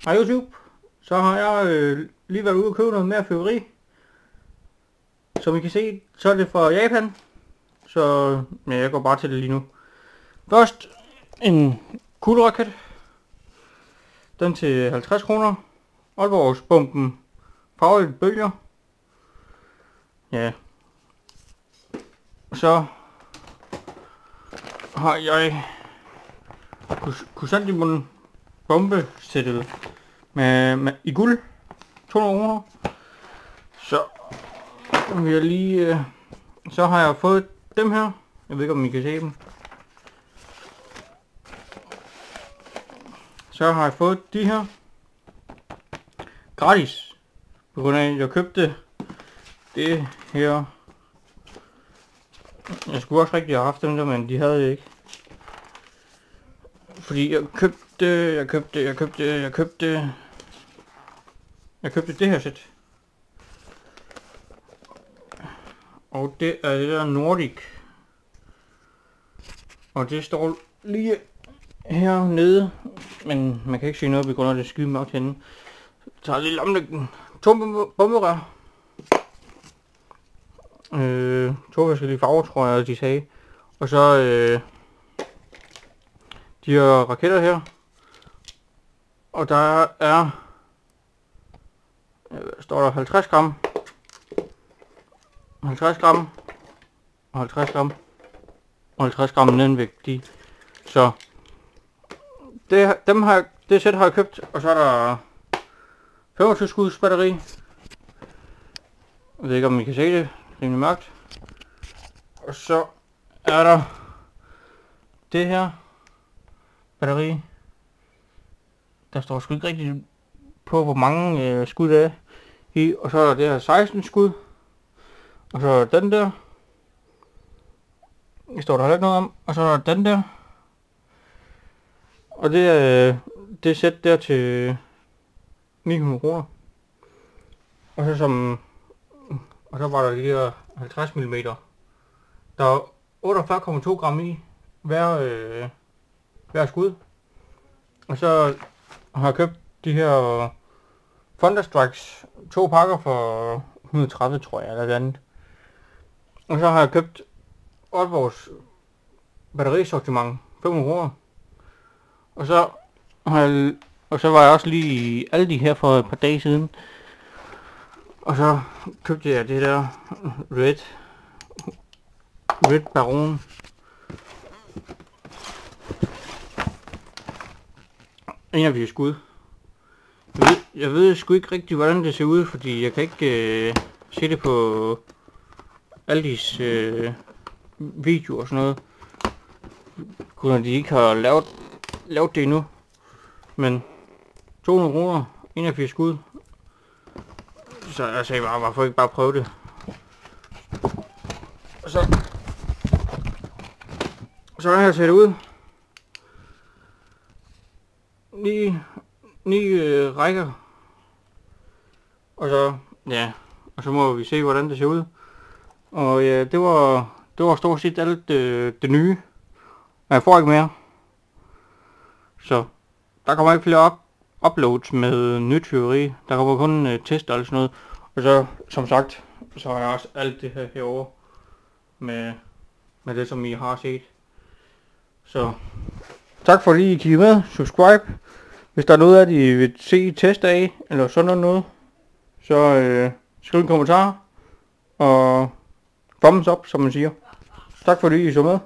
Hej YouTube. Så har jeg lige været ude og købe noget mere fyrværkeri. Som I kan se, så er det fra Japan. Så ja, jeg går bare til det lige nu. Først en kugleraket. Den til 50 kroner. Aalborgsbomben farvet bølger. Ja. Så har jeg Chrysanthemum bombesættet med i guld, 200 kroner. Så vil jeg lige så har jeg fået dem her. Jeg ved ikke om I kan se dem. Så har jeg fået de her gratis, på grund af at jeg købte det her. Jeg skulle også rigtig have haft dem der, men de havde jeg ikke. Fordi jeg købte det her sæt. Og det er det der Nordic. Og det står lige hernede, men man kan ikke se noget på grund af det skyde mørkt henne. Så har jeg lige omlæggen. 2 bomberør. 2 forskellige farver, tror jeg, de sagde. Og så de her raketter her. Og der er, står der 50 gram. 50 gram. Og 50 gram. Og 50 gram nedenvægtige. Så det sæt har jeg købt. Og så er der 25 skuds batteri. Jeg ved ikke om I kan se det. Rimelig mørkt. Og så er der det her batteri. Der står sgu ikke rigtig på hvor mange skud der er i. Og så er der det her 16 skud. Og så er der den der. Det står der heller ikke noget om. Og så er der den der. Og det er det sæt der til 900 kroner. Og så var der de her 50 mm. Der er 48,2 gram i hver skud. Og så har jeg købt de her Thunderstrikes 2 pakker for 130, tror jeg, eller andet. Og så har jeg købt Aalborgs batterisortiment 500 kroner. Og så var jeg også lige i Aldi her for et par dage siden. Og så købte jeg det der Red Baron. En af 4 skud. Jeg ved sgu ikke rigtig hvordan det ser ud, fordi jeg kan ikke se det på Aldis videoer og sådan noget. Kun at de ikke har lavet det endnu. Men 200 kroner, 1 af 4 skud. Så jeg sagde bare, hvorfor ikke bare prøve det. Og så har jeg set det ud. 9 rækker. Og så må vi se hvordan det ser ud. Og ja, det var stort set alt det nye. Og jeg får ikke mere. Så der kommer ikke flere uploads med nyt fyrværkeri. Der kommer kun tester og sådan noget. Og så som sagt, så har jeg også alt det her herovre med det som I har set. Så tak fordi I kiggede med. Subscribe. Hvis der er noget af det I vil se tester af, eller sådan noget, så skriv en kommentar. Og thumbs up, som man siger. Tak fordi I så med.